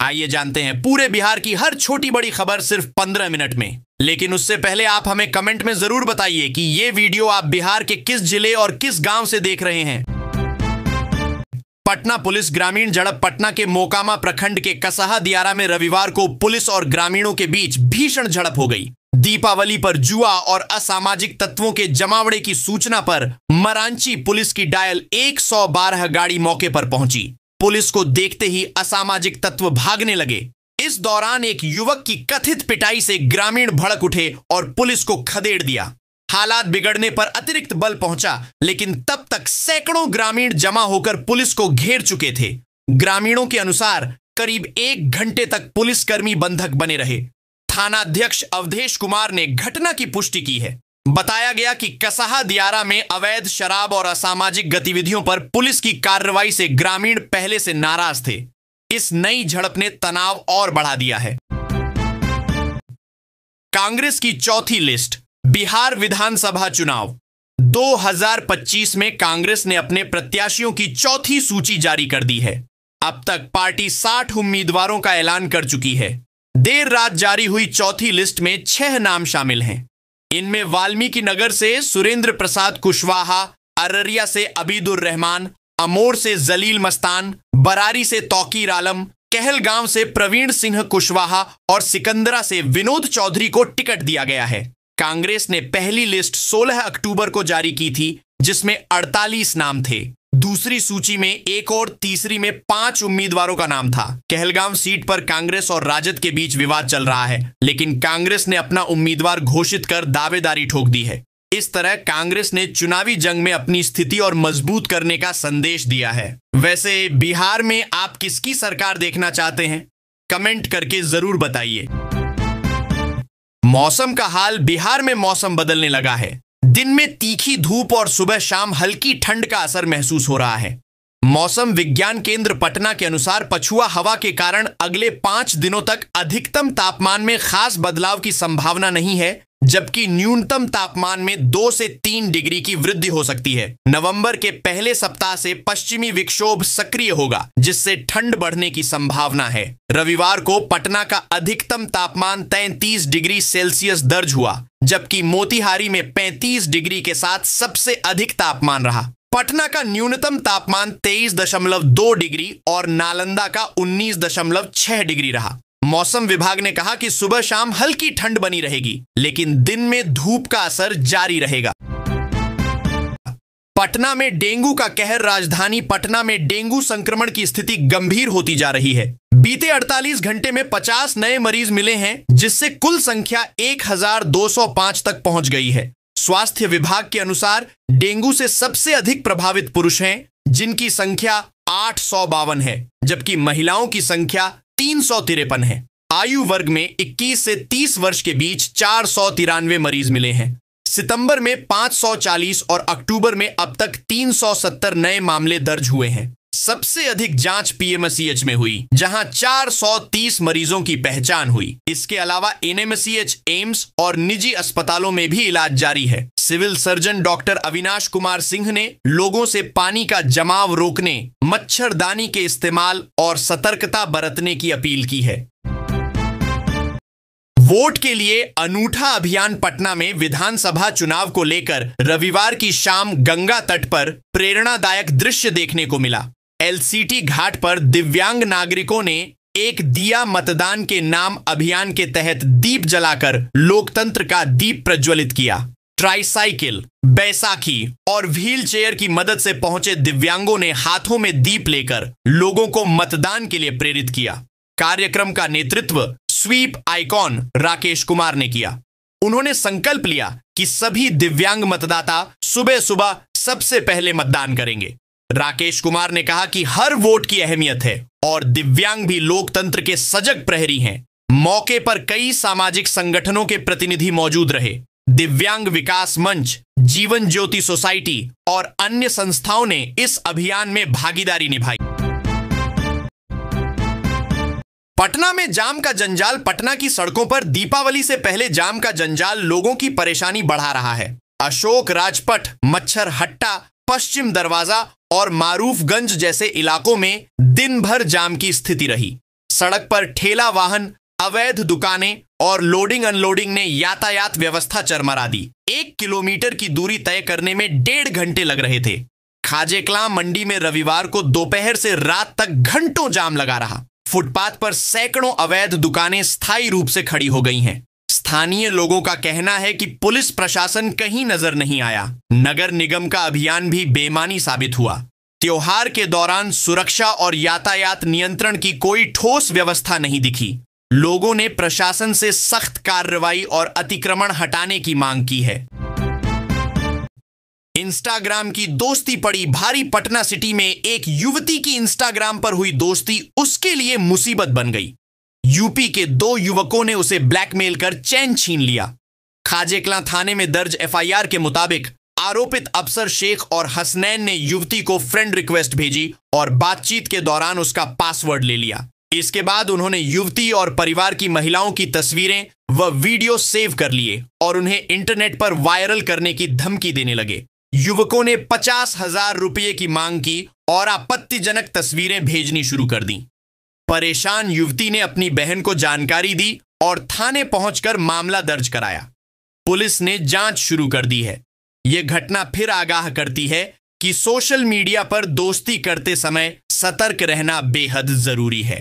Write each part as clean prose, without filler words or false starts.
आइए जानते हैं पूरे बिहार की हर छोटी बड़ी खबर सिर्फ 15 मिनट में। लेकिन उससे पहले आप हमें कमेंट में जरूर बताइए कि ये वीडियो आप बिहार के किस जिले और किस गांव से देख रहे हैं। पटना पुलिस ग्रामीण झड़प। पटना के मोकामा प्रखंड के कसहा दियारा में रविवार को पुलिस और ग्रामीणों के बीच भीषण झड़प हो गई। दीपावली पर जुआ और असामाजिक तत्वों के जमावड़े की सूचना पर मरांची पुलिस की डायल 112 गाड़ी मौके पर पहुंची। पुलिस को देखते ही असामाजिक तत्व भागने लगे। इस दौरान एक युवक की कथित पिटाई से ग्रामीण भड़क उठे और पुलिस को खदेड़ दिया। हालात बिगड़ने पर अतिरिक्त बल पहुंचा, लेकिन तब तक सैकड़ों ग्रामीण जमा होकर पुलिस को घेर चुके थे। ग्रामीणों के अनुसार करीब 1 घंटे तक पुलिसकर्मी बंधक बने रहे। थानाध्यक्ष अवधेश कुमार ने घटना की पुष्टि की है। बताया गया कि कसहा दियारा में अवैध शराब और असामाजिक गतिविधियों पर पुलिस की कार्रवाई से ग्रामीण पहले से नाराज थे। इस नई झड़प ने तनाव और बढ़ा दिया है। कांग्रेस की चौथी लिस्ट। बिहार विधानसभा चुनाव 2025 में कांग्रेस ने अपने प्रत्याशियों की चौथी सूची जारी कर दी है। अब तक पार्टी 60 उम्मीदवारों का ऐलान कर चुकी है। देर रात जारी हुई चौथी लिस्ट में 6 नाम शामिल हैं। इनमें वाल्मीकि नगर से सुरेंद्र प्रसाद कुशवाहा, अररिया से अबीदुर रहमान, अमोर से जलील मस्तान, बरारी से तौकीर आलम, कहलगांव से प्रवीण सिंह कुशवाहा और सिकंदरा से विनोद चौधरी को टिकट दिया गया है। कांग्रेस ने पहली लिस्ट 16 अक्टूबर को जारी की थी, जिसमें 48 नाम थे। दूसरी सूची में 1 और तीसरी में 5 उम्मीदवारों का नाम था। कहलगांव सीट पर कांग्रेस और राजद के बीच विवाद चल रहा है, लेकिन कांग्रेस ने अपना उम्मीदवार घोषित कर दावेदारी ठोक दी है। इस तरह कांग्रेस ने चुनावी जंग में अपनी स्थिति और मजबूत करने का संदेश दिया है। वैसे बिहार में आप किसकी सरकार देखना चाहते हैं? कमेंट करके जरूर बताइए। मौसम का हाल। बिहार में मौसम बदलने लगा है। दिन में तीखी धूप और सुबह शाम हल्की ठंड का असर महसूस हो रहा है। मौसम विज्ञान केंद्र पटना के अनुसार पछुआ हवा के कारण अगले 5 दिनों तक अधिकतम तापमान में खास बदलाव की संभावना नहीं है, जबकि न्यूनतम तापमान में 2 से 3 डिग्री की वृद्धि हो सकती है। नवंबर के पहले सप्ताह से पश्चिमी विक्षोभ सक्रिय होगा, जिससे ठंड बढ़ने की संभावना है। रविवार को पटना का अधिकतम तापमान 33 डिग्री सेल्सियस दर्ज हुआ, जबकि मोतिहारी में 35 डिग्री के साथ सबसे अधिक तापमान रहा। पटना का न्यूनतम तापमान 23.2 डिग्री और नालंदा का 19.6 डिग्री रहा। मौसम विभाग ने कहा कि सुबह शाम हल्की ठंड बनी रहेगी, लेकिन दिन में धूप का असर जारी रहेगा। पटना में डेंगू का कहर। राजधानी पटना में डेंगू संक्रमण की स्थिति गंभीर होती जा रही है। बीते 48 घंटे में 50 नए मरीज मिले हैं, जिससे कुल संख्या 1205 तक पहुंच गई है। स्वास्थ्य विभाग के अनुसार डेंगू से सबसे अधिक प्रभावित पुरुष हैं, जिनकी संख्या 852 है, जबकि महिलाओं की संख्या 353 है। आयु वर्ग में 21 से 30 वर्ष के बीच 493 मरीज मिले हैं। सितंबर में 540 और अक्टूबर में अब तक 370 नए मामले दर्ज हुए हैं। सबसे अधिक जांच पीएमसीएच में हुई, जहां 430 मरीजों की पहचान हुई। इसके अलावा एनएमसीएच, एम्स और निजी अस्पतालों में भी इलाज जारी है। Civil surgeon doctor Avinash Kumar Singh ने लोगों से पानी का जमाव रोकने, मच्छरदानी के इस्तेमाल और सतर्कता बरतने की अपील की है। वोट के लिए अनूठा अभियान। पटना में विधानसभा चुनाव को लेकर रविवार की शाम गंगा तट पर प्रेरणादायक दृश्य देखने को मिला। एलसीटी घाट पर दिव्यांग नागरिकों ने एक दिया मतदान के नाम अभियान के तहत दीप जलाकर लोकतंत्र का दीप प्रज्वलित किया। ट्राईसाइकिल, बैसाखी और व्हील चेयर की मदद से पहुंचे दिव्यांगों ने हाथों में दीप लेकर लोगों को मतदान के लिए प्रेरित किया। कार्यक्रम का नेतृत्व स्वीप आइकॉन राकेश कुमार ने किया। उन्होंने संकल्प लिया कि सभी दिव्यांग मतदाता सुबह सुबह सबसे पहले मतदान करेंगे। राकेश कुमार ने कहा कि हर वोट की अहमियत है और दिव्यांग भी लोकतंत्र के सजग प्रहरी हैं। मौके पर कई सामाजिक संगठनों के प्रतिनिधि मौजूद रहे। दिव्यांग विकास मंच, जीवन ज्योति सोसाइटी और अन्य संस्थाओं ने इस अभियान में भागीदारी निभाई। पटना में जाम का जंजाल। पटना की सड़कों पर दीपावली से पहले जाम का जंजाल लोगों की परेशानी बढ़ा रहा है। अशोक राजपथ, मच्छर हट्टा, पश्चिम दरवाजा और मारूफगंज जैसे इलाकों में दिन भर जाम की स्थिति रही। सड़क पर ठेला वाहन, अवैध दुकानें और लोडिंग अनलोडिंग ने यातायात व्यवस्था चरमरा दी। 1 किलोमीटर की दूरी तय करने में 1.5 घंटे लग रहे थे। खाजेकलां मंडी में रविवार को दोपहर से रात तक घंटों जाम लगा रहा। फुटपाथ पर सैकड़ों अवैध दुकानें स्थायी रूप से खड़ी हो गई हैं। स्थानीय लोगों का कहना है कि पुलिस प्रशासन कहीं नजर नहीं आया। नगर निगम का अभियान भी बेमानी साबित हुआ। त्योहार के दौरान सुरक्षा और यातायात नियंत्रण की कोई ठोस व्यवस्था नहीं दिखी। लोगों ने प्रशासन से सख्त कार्रवाई और अतिक्रमण हटाने की मांग की है। इंस्टाग्राम की दोस्ती पड़ी भारी। पटना सिटी में एक युवती की इंस्टाग्राम पर हुई दोस्ती उसके लिए मुसीबत बन गई। यूपी के 2 युवकों ने उसे ब्लैकमेल कर चैन छीन लिया। खाजेकलां थाने में दर्ज एफआईआर के मुताबिक आरोपित अफसर शेख और हसनैन ने युवती को फ्रेंड रिक्वेस्ट भेजी और बातचीत के दौरान उसका पासवर्ड ले लिया। इसके बाद उन्होंने युवती और परिवार की महिलाओं की तस्वीरें व वीडियो सेव कर लिए और उन्हें इंटरनेट पर वायरल करने की धमकी देने लगे। युवकों ने 50,000 रुपये की मांग की और आपत्तिजनक तस्वीरें भेजनी शुरू कर दी। परेशान युवती ने अपनी बहन को जानकारी दी और थाने पहुंचकर मामला दर्ज कराया। पुलिस ने जांच शुरू कर दी है। यह घटना फिर आगाह करती है कि सोशल मीडिया पर दोस्ती करते समय सतर्क रहना बेहद जरूरी है।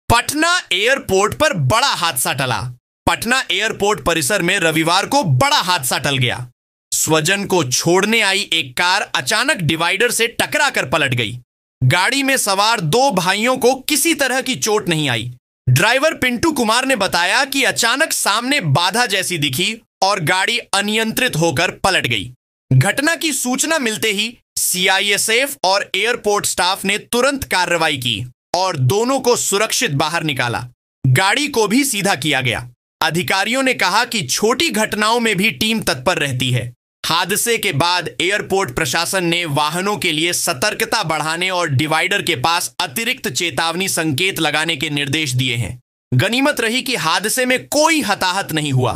पटना एयरपोर्ट पर बड़ा हादसा टला। पटना एयरपोर्ट परिसर में रविवार को बड़ा हादसा टल गया। स्वजन को छोड़ने आई एक कार अचानक डिवाइडर से टकराकर पलट गई। गाड़ी में सवार 2 भाइयों को किसी तरह की चोट नहीं आई। ड्राइवर पिंटू कुमार ने बताया कि अचानक सामने बाधा जैसी दिखी और गाड़ी अनियंत्रित होकर पलट गई। घटना की सूचना मिलते ही सीआईएसएफ और एयरपोर्ट स्टाफ ने तुरंत कार्रवाई की और दोनों को सुरक्षित बाहर निकाला। गाड़ी को भी सीधा किया गया। अधिकारियों ने कहा कि छोटी घटनाओं में भी टीम तत्पर रहती है। हादसे के बाद एयरपोर्ट प्रशासन ने वाहनों के लिए सतर्कता बढ़ाने और डिवाइडर के पास अतिरिक्त चेतावनी संकेत लगाने के निर्देश दिए हैं। गनीमत रही कि हादसे में कोई हताहत नहीं हुआ।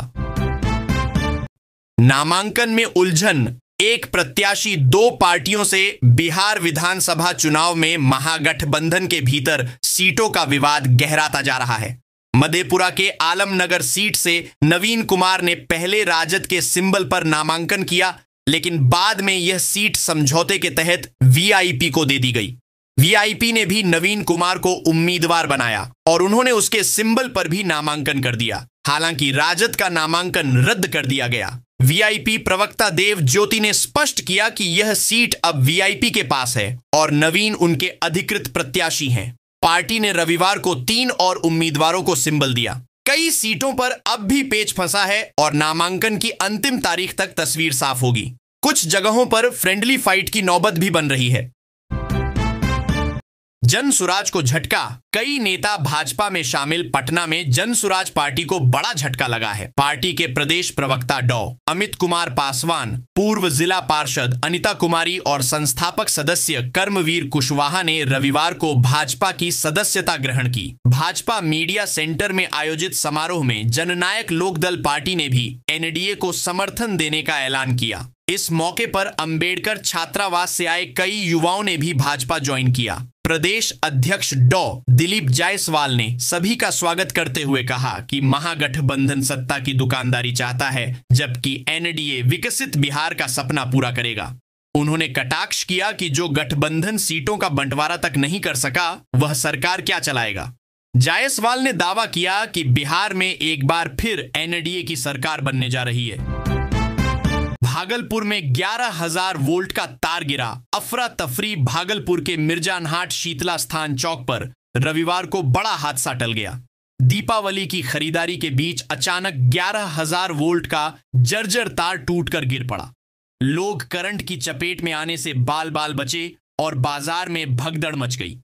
नामांकन में उलझन। एक प्रत्याशी 2 पार्टियों से बिहार विधानसभा चुनाव में महागठबंधन के भीतर सीटों का विवाद गहराता जा रहा है। मधेपुरा के आलमनगर सीट से नवीन कुमार ने पहले राजद के सिंबल पर नामांकन किया, लेकिन बाद में यह सीट समझौते के तहत वीआईपी को दे दी गई। वीआईपी ने भी नवीन कुमार को उम्मीदवार बनाया और उन्होंने उसके सिंबल पर भी नामांकन कर दिया। हालांकि राजद का नामांकन रद्द कर दिया गया। वीआईपी प्रवक्ता देव ज्योति ने स्पष्ट किया कि यह सीट अब वीआईपी के पास है और नवीन उनके अधिकृत प्रत्याशी हैं। पार्टी ने रविवार को 3 और उम्मीदवारों को सिंबल दिया। कई सीटों पर अब भी पेच फंसा है और नामांकन की अंतिम तारीख तक तस्वीर साफ होगी। कुछ जगहों पर फ्रेंडली फाइट की नौबत भी बन रही है। जनसुराज को झटका। कई नेता भाजपा में शामिल। पटना में जनसुराज पार्टी को बड़ा झटका लगा है। पार्टी के प्रदेश प्रवक्ता डॉ अमित कुमार पासवान, पूर्व जिला पार्षद अनिता कुमारी और संस्थापक सदस्य कर्मवीर कुशवाहा ने रविवार को भाजपा की सदस्यता ग्रहण की। भाजपा मीडिया सेंटर में आयोजित समारोह में जननायक लोकदल पार्टी ने भी एनडीए को समर्थन देने का ऐलान किया। इस मौके पर अंबेडकर छात्रावास से आए कई युवाओं ने भी भाजपा ज्वाइन किया। प्रदेश अध्यक्ष डॉ दिलीप जायसवाल ने सभी का स्वागत करते हुए कहा कि महागठबंधन सत्ता की दुकानदारी चाहता है, जबकि एनडीए विकसित बिहार का सपना पूरा करेगा। उन्होंने कटाक्ष किया कि जो गठबंधन सीटों का बंटवारा तक नहीं कर सका, वह सरकार क्या चलाएगा। जायसवाल ने दावा किया कि बिहार में एक बार फिर एनडीए की सरकार बनने जा रही है। भागलपुर में 11,000 वोल्ट का तार गिरा। अफरा तफरी। भागलपुर के मिर्जानहाट शीतला स्थान चौक पर रविवार को बड़ा हादसा टल गया। दीपावली की खरीदारी के बीच अचानक 11,000 वोल्ट का जर्जर तार टूटकर गिर पड़ा। लोग करंट की चपेट में आने से बाल बाल बचे और बाजार में भगदड़ मच गई।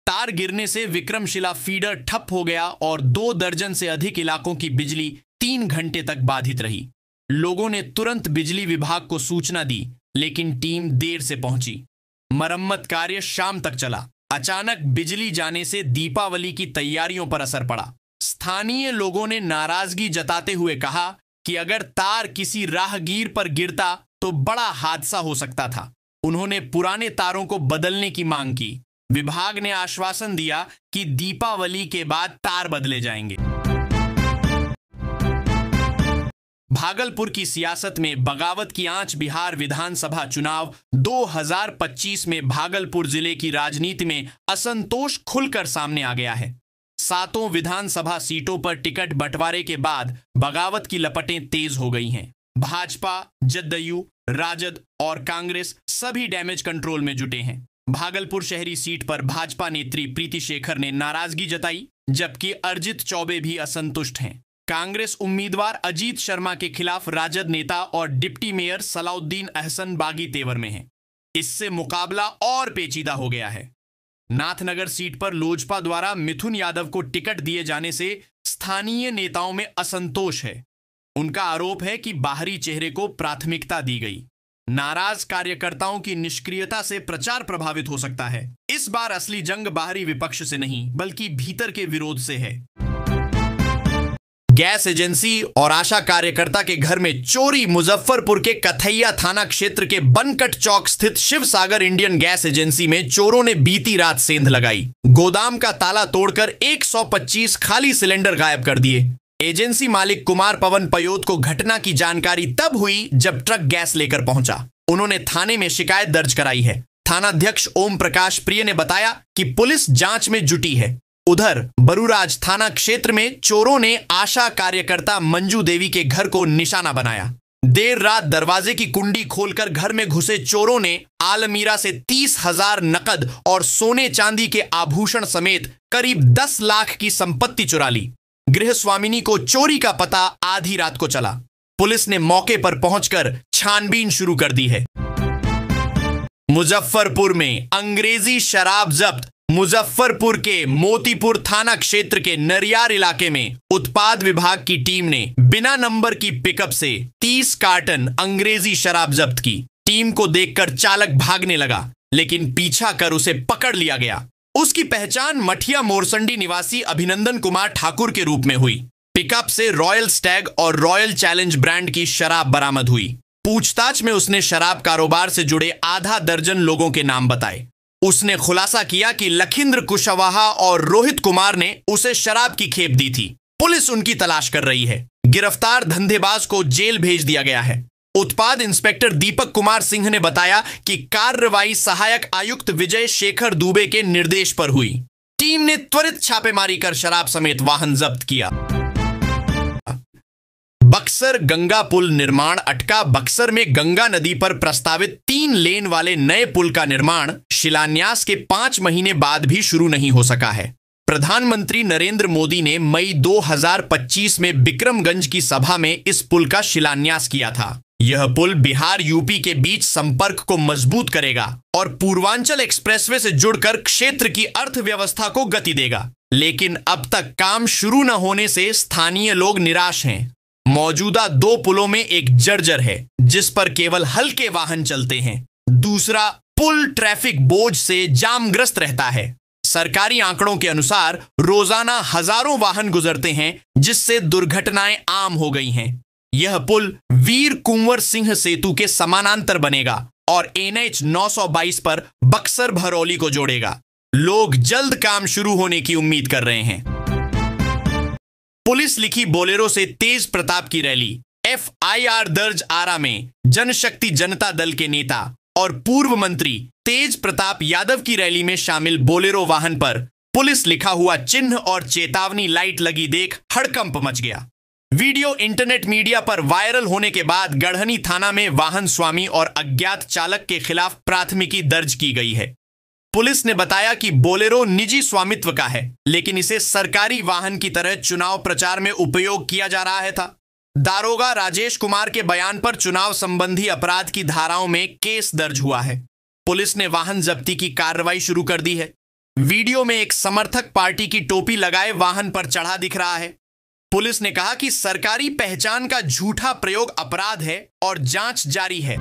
तार गिरने से विक्रमशिला फीडर ठप हो गया और 2 दर्जन से अधिक इलाकों की बिजली 3 घंटे तक बाधित रही। लोगों ने तुरंत बिजली विभाग को सूचना दी, लेकिन टीम देर से पहुंची। मरम्मत कार्य शाम तक चला। अचानक बिजली जाने से दीपावली की तैयारियों पर असर पड़ा। स्थानीय लोगों ने नाराजगी जताते हुए कहा कि अगर तार किसी राहगीर पर गिरता तो बड़ा हादसा हो सकता था। उन्होंने पुराने तारों को बदलने की मांग की। विभाग ने आश्वासन दिया कि दीपावली के बाद तार बदले जाएंगे। भागलपुर की सियासत में बगावत की आंच। बिहार विधानसभा चुनाव 2025 में भागलपुर जिले की राजनीति में असंतोष खुलकर सामने आ गया है। 7 विधानसभा सीटों पर टिकट बंटवारे के बाद बगावत की लपटें तेज हो गई हैं। भाजपा, जदयू, राजद और कांग्रेस सभी डैमेज कंट्रोल में जुटे हैं। भागलपुर शहरी सीट पर भाजपा नेत्री प्रीति शेखर ने नाराजगी जताई, जबकि अरजित चौबे भी असंतुष्ट हैं। कांग्रेस उम्मीदवार अजीत शर्मा के खिलाफ राजद नेता और डिप्टी मेयर सलाउद्दीन अहसन बागी तेवर में हैं। इससे मुकाबला और पेचीदा हो गया है। नाथनगर सीट पर लोजपा द्वारा मिथुन यादव को टिकट दिए जाने से स्थानीय नेताओं में असंतोष है। उनका आरोप है कि बाहरी चेहरे को प्राथमिकता दी गई। नाराज कार्यकर्ताओं की निष्क्रियता से प्रचार प्रभावित हो सकता है। इस बार असली जंग बाहरी विपक्ष से नहीं, बल्कि भीतर के विरोध से है। गैस एजेंसी और आशा कार्यकर्ता के घर में चोरी। मुजफ्फरपुर के कथैया थाना क्षेत्र के बनकट चौक स्थित शिव सागर इंडियन गैस एजेंसी में चोरों ने बीती रात सेंध लगाई। गोदाम का ताला तोड़कर 125 खाली सिलेंडर गायब कर दिए। एजेंसी मालिक कुमार पवन पयोत को घटना की जानकारी तब हुई जब ट्रक गैस लेकर पहुंचा। उन्होंने थाने में शिकायत दर्ज कराई है। थानाध्यक्ष ओम प्रकाश प्रिय ने बताया कि पुलिस जांच में जुटी है। उधर बरूराज थाना क्षेत्र में चोरों ने आशा कार्यकर्ता मंजू देवी के घर को निशाना बनाया। देर रात दरवाजे की कुंडी खोलकर घर में घुसे चोरों ने आलमीरा से 30,000 नकद और सोने चांदी के आभूषण समेत करीब 10 लाख की संपत्ति चुरा ली। गृह स्वामिनी को चोरी का पता आधी रात को चला। पुलिस ने मौके पर पहुंचकर छानबीन शुरू कर दी है। मुजफ्फरपुर में अंग्रेजी शराब जब्त। मुजफ्फरपुर के मोतीपुर थाना क्षेत्र के नरियार इलाके में उत्पाद विभाग की टीम ने बिना नंबर की पिकअप से 30 कार्टन अंग्रेजी शराब जब्त की। टीम को देखकर चालक भागने लगा, लेकिन पीछा कर उसे पकड़ लिया गया। उसकी पहचान मठिया मोरसंडी निवासी अभिनंदन कुमार ठाकुर के रूप में हुई। पिकअप से रॉयल स्टैग और रॉयल चैलेंज ब्रांड की शराब बरामद हुई। पूछताछ में उसने शराब कारोबार से जुड़े आधा दर्जन लोगों के नाम बताए। उसने खुलासा किया कि लखिंद्र कुशवाहा और रोहित कुमार ने उसे शराब की खेप दी थी। पुलिस उनकी तलाश कर रही है। गिरफ्तार धंधेबाज को जेल भेज दिया गया है। उत्पाद इंस्पेक्टर दीपक कुमार सिंह ने बताया कि कार्रवाई सहायक आयुक्त विजय शेखर दुबे के निर्देश पर हुई। टीम ने त्वरित छापेमारी कर शराब समेत वाहन जब्त किया। बक्सर गंगा पुल निर्माण अटका। बक्सर में गंगा नदी पर प्रस्तावित 3 लेन वाले नए पुल का निर्माण शिलान्यास के 5 महीने बाद भी शुरू नहीं हो सका है। प्रधानमंत्री नरेंद्र मोदी ने मई 2025 में बिक्रमगंज की सभा में इस पुल का शिलान्यास किया था। यह पुल बिहार यूपी के बीच संपर्क को मजबूत करेगा और पूर्वांचल एक्सप्रेसवे से जुड़कर क्षेत्र की अर्थव्यवस्था को गति देगा। लेकिन अब तक काम शुरू न होने से स्थानीय लोग निराश हैं। मौजूदा 2 पुलों में एक जर्जर है, जिस पर केवल हल्के वाहन चलते हैं। दूसरा पुल ट्रैफिक बोझ से जामग्रस्त रहता है। सरकारी आंकड़ों के अनुसार रोजाना हजारों वाहन गुजरते हैं, जिससे दुर्घटनाएं आम हो गई हैं। यह पुल वीर कुंवर सिंह सेतु के समानांतर बनेगा और NH 922 पर बक्सर भरौली को जोड़ेगा। लोग जल्द काम शुरू होने की उम्मीद कर रहे हैं। पुलिस लिखी बोलेरो से तेज प्रताप की रैली। FIR दर्ज आरा में जनशक्ति जनता दल के नेता और पूर्व मंत्री तेज प्रताप यादव की रैली में शामिल बोलेरो वाहन पर पुलिस लिखा हुआ चिन्ह और चेतावनी लाइट लगी देख हड़कंप मच गया। वीडियो इंटरनेट मीडिया पर वायरल होने के बाद गढ़हनी थाना में वाहन स्वामी और अज्ञात चालक के खिलाफ प्राथमिकी दर्ज की गई है। पुलिस ने बताया कि बोलेरो निजी स्वामित्व का है, लेकिन इसे सरकारी वाहन की तरह चुनाव प्रचार में उपयोग किया जा रहा है था। दारोगा राजेश कुमार के बयान पर चुनाव संबंधी अपराध की धाराओं में केस दर्ज हुआ है। पुलिस ने वाहन जब्ती की कार्रवाई शुरू कर दी है। वीडियो में एक समर्थक पार्टी की टोपी लगाए वाहन पर चढ़ा दिख रहा है। पुलिस ने कहा कि सरकारी पहचान का झूठा प्रयोग अपराध है और जांच जारी है।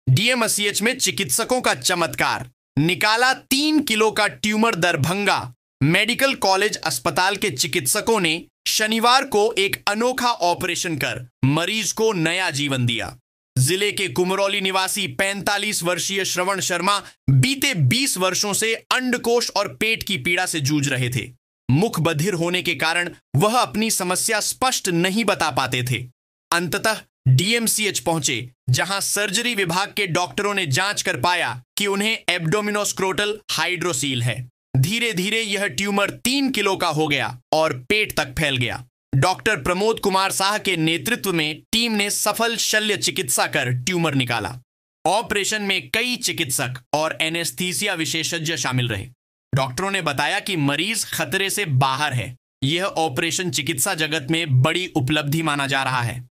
DMCH में चिकित्सकों का चमत्कार। निकाला 3 किलो का ट्यूमर। दरभंगा मेडिकल कॉलेज अस्पताल के चिकित्सकों ने शनिवार को एक अनोखा ऑपरेशन कर मरीज को नया जीवन दिया। जिले के कुमरौली निवासी 45 वर्षीय श्रवण शर्मा बीते 20 वर्षों से अंडकोश और पेट की पीड़ा से जूझ रहे थे। मुख बधिर होने के कारण वह अपनी समस्या स्पष्ट नहीं बता पाते थे। अंततः डीएमसीएच पहुंचे, जहां सर्जरी विभाग के डॉक्टरों ने जांच कर पाया कि उन्हें एब्डोमिनोस्क्रोटल हाइड्रोसील है। धीरे धीरे यह ट्यूमर 3 किलो का हो गया और पेट तक फैल गया। डॉक्टर प्रमोद कुमार साह के नेतृत्व में टीम ने सफल शल्य चिकित्सा कर ट्यूमर निकाला। ऑपरेशन में कई चिकित्सक और एनेस्थीसिया विशेषज्ञ शामिल रहे। डॉक्टरों ने बताया कि मरीज खतरे से बाहर है। यह ऑपरेशन चिकित्सा जगत में बड़ी उपलब्धि माना जा रहा है।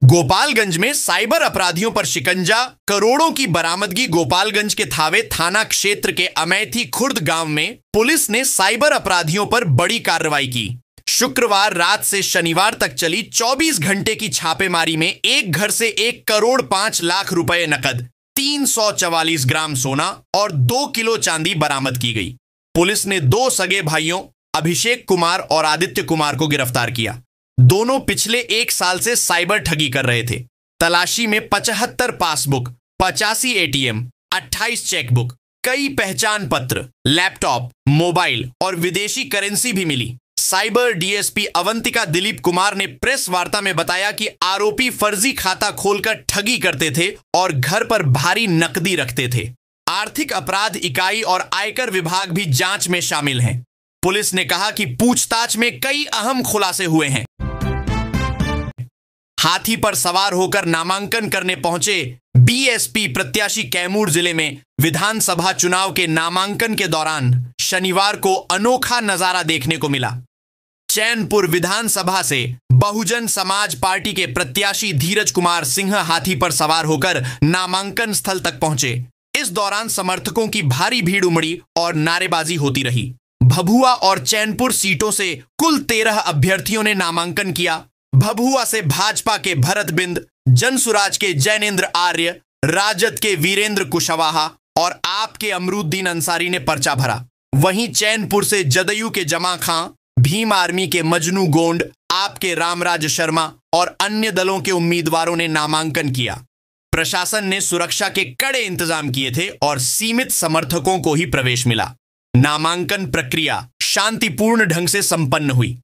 गोपालगंज में साइबर अपराधियों पर शिकंजा, करोड़ों की बरामदगी। गोपालगंज के थावे थाना क्षेत्र के अमेठी खुर्द गांव में पुलिस ने साइबर अपराधियों पर बड़ी कार्रवाई की। शुक्रवार रात से शनिवार तक चली 24 घंटे की छापेमारी में एक घर से 1 करोड़ 5 लाख रुपए नकद, 344 ग्राम सोना और 2 किलो चांदी बरामद की गई। पुलिस ने 2 सगे भाइयों अभिषेक कुमार और आदित्य कुमार को गिरफ्तार किया। दोनों पिछले 1 साल से साइबर ठगी कर रहे थे। तलाशी में 75 पासबुक, 85 एटीएम, 28 चेकबुक, कई पहचान पत्र, लैपटॉप, मोबाइल और विदेशी करेंसी भी मिली। साइबर डीएसपी अवंतिका दिलीप कुमार ने प्रेस वार्ता में बताया कि आरोपी फर्जी खाता खोलकर ठगी करते थे और घर पर भारी नकदी रखते थे। आर्थिक अपराध इकाई और आयकर विभाग भी जांच में शामिल हैं। पुलिस ने कहा कि पूछताछ में कई अहम खुलासे हुए हैं। हाथी पर सवार होकर नामांकन करने पहुंचे बीएसपी प्रत्याशी कैमूर जिले में विधानसभा चुनाव के नामांकन के दौरान शनिवार को अनोखा नजारा देखने को मिला। चैनपुर विधानसभा से बहुजन समाज पार्टी के प्रत्याशी धीरज कुमार सिंह हाथी पर सवार होकर नामांकन स्थल तक पहुंचे। इस दौरान समर्थकों की भारी भीड़ उमड़ी और नारेबाजी होती रही। भभुआ और चैनपुर सीटों से कुल 13 अभ्यर्थियों ने नामांकन किया। भभुआ से भाजपा के भरत बिंद, जनसुराज के जैनेन्द्र आर्य, राजद के वीरेंद्र कुशवाहा और आप के अमरुद्दीन अंसारी ने पर्चा भरा। वहीं चैनपुर से जदयू के जमा खां, भीम आर्मी के मजनू गोंड, आप के रामराज शर्मा और अन्य दलों के उम्मीदवारों ने नामांकन किया। प्रशासन ने सुरक्षा के कड़े इंतजाम किए थे और सीमित समर्थकों को ही प्रवेश मिला। नामांकन प्रक्रिया शांतिपूर्ण ढंग से संपन्न हुई।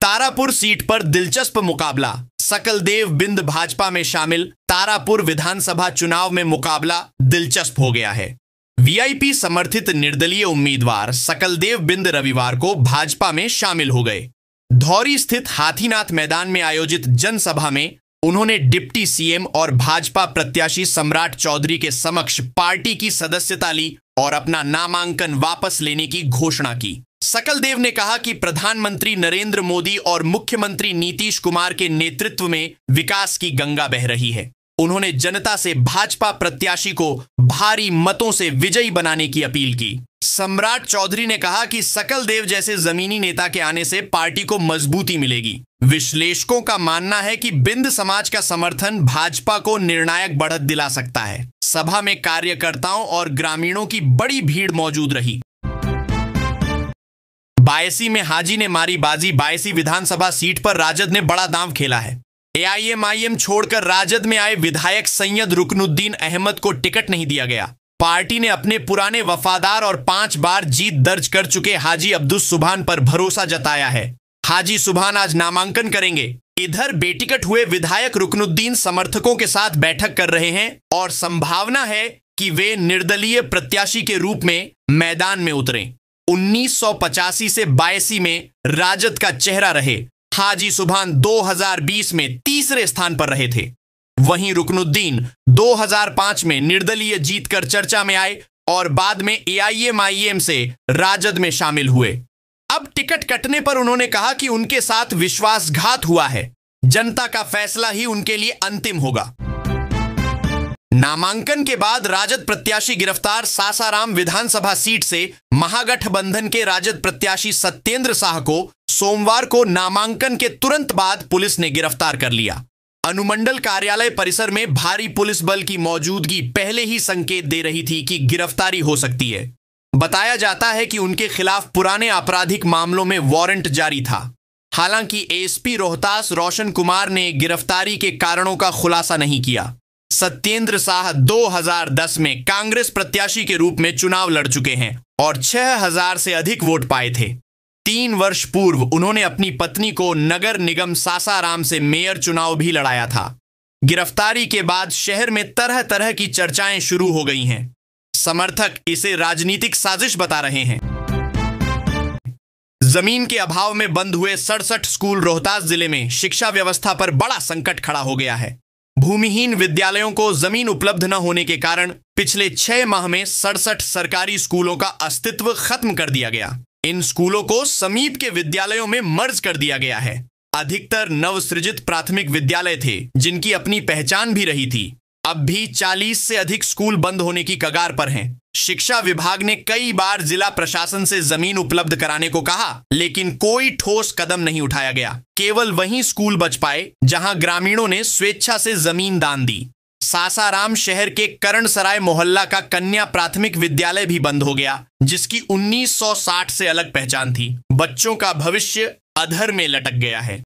तारापुर सीट पर दिलचस्प मुकाबला। सकलदेव बिंद भाजपा में शामिल। तारापुर विधानसभा चुनाव में मुकाबला दिलचस्प हो गया है। वीआईपी समर्थित निर्दलीय उम्मीदवार सकलदेव बिंद रविवार को भाजपा में शामिल हो गए। धौरी स्थित हाथीनाथ मैदान में आयोजित जनसभा में उन्होंने डिप्टी सीएम और भाजपा प्रत्याशी सम्राट चौधरी के समक्ष पार्टी की सदस्यता ली और अपना नामांकन वापस लेने की घोषणा की। सकलदेव ने कहा कि प्रधानमंत्री नरेंद्र मोदी और मुख्यमंत्री नीतीश कुमार के नेतृत्व में विकास की गंगा बह रही है। उन्होंने जनता से भाजपा प्रत्याशी को भारी मतों से विजयी बनाने की अपील की। सम्राट चौधरी ने कहा कि सकलदेव जैसे जमीनी नेता के आने से पार्टी को मजबूती मिलेगी। विश्लेषकों का मानना है कि बिंद समाज का समर्थन भाजपा को निर्णायक बढ़त दिला सकता है। सभा में कार्यकर्ताओं और ग्रामीणों की बड़ी भीड़ मौजूद रही। बायसी में हाजी ने मारी बाजी। बायसी विधानसभा सीट पर राजद ने बड़ा दांव खेला है। एआईएमआईएम छोड़कर राजद में आए विधायक सैयद रुकनुद्दीन अहमद को टिकट नहीं दिया गया। पार्टी ने अपने पुराने वफादार और 5 बार जीत दर्ज कर चुके हाजी अब्दुस सुभान पर भरोसा जताया है। हाजी सुभान आज नामांकन करेंगे। इधर बेटिकट हुए विधायक रुकनुद्दीन समर्थकों के साथ बैठक कर रहे हैं और संभावना है कि वे निर्दलीय प्रत्याशी के रूप में मैदान में उतरें। 1985 से बायसी में राजद का चेहरा रहे हाजी सुभान 2020 में तीसरे स्थान पर रहे थे। वहीं रुकनुद्दीन 2005 में निर्दलीय जीतकर चर्चा में आए और बाद में एआईएमआईएम से राजद में शामिल हुए। अब टिकट कटने पर उन्होंने कहा कि उनके साथ विश्वासघात हुआ है। जनता का फैसला ही उनके लिए अंतिम होगा। नामांकन के बाद राजद प्रत्याशी गिरफ्तार। सासाराम विधानसभा सीट से महागठबंधन के राजद प्रत्याशी सत्येंद्र साह को सोमवार को नामांकन के तुरंत बाद पुलिस ने गिरफ्तार कर लिया। अनुमंडल कार्यालय परिसर में भारी पुलिस बल की मौजूदगी पहले ही संकेत दे रही थी कि गिरफ्तारी हो सकती है। बताया जाता है कि उनके खिलाफ पुराने आपराधिक मामलों में वारंट जारी था। हालांकि एसपी रोहतास रोशन कुमार ने गिरफ्तारी के कारणों का खुलासा नहीं किया। सत्येंद्र शाह 2010 में कांग्रेस प्रत्याशी के रूप में चुनाव लड़ चुके हैं और 6000 से अधिक वोट पाए थे। 3 वर्ष पूर्व उन्होंने अपनी पत्नी को नगर निगम सासाराम से मेयर चुनाव भी लड़ाया था। गिरफ्तारी के बाद शहर में तरह तरह की चर्चाएं शुरू हो गई हैं। समर्थक इसे राजनीतिक साजिश बता रहे हैं। जमीन के अभाव में बंद हुए 67 स्कूल रोहतास जिले में शिक्षा व्यवस्था पर बड़ा संकट खड़ा हो गया है। भूमिहीन विद्यालयों को जमीन उपलब्ध न होने के कारण पिछले 6 माह में 67 सरकारी स्कूलों का अस्तित्व खत्म कर दिया गया। इन स्कूलों को समीप के विद्यालयों में मर्ज कर दिया गया है। अधिकतर नवसृजित प्राथमिक विद्यालय थे जिनकी अपनी पहचान भी रही थी। अब भी 40 से अधिक स्कूल बंद होने की कगार पर हैं। शिक्षा विभाग ने कई बार जिला प्रशासन से जमीन उपलब्ध कराने को कहा, लेकिन कोई ठोस कदम नहीं उठाया गया। केवल वही स्कूल बच पाए जहां ग्रामीणों ने स्वेच्छा से जमीन दान दी। सासाराम शहर के करणसराय मोहल्ला का कन्या प्राथमिक विद्यालय भी बंद हो गया, जिसकी 1960 से अलग पहचान थी। बच्चों का भविष्य अधर में लटक गया है।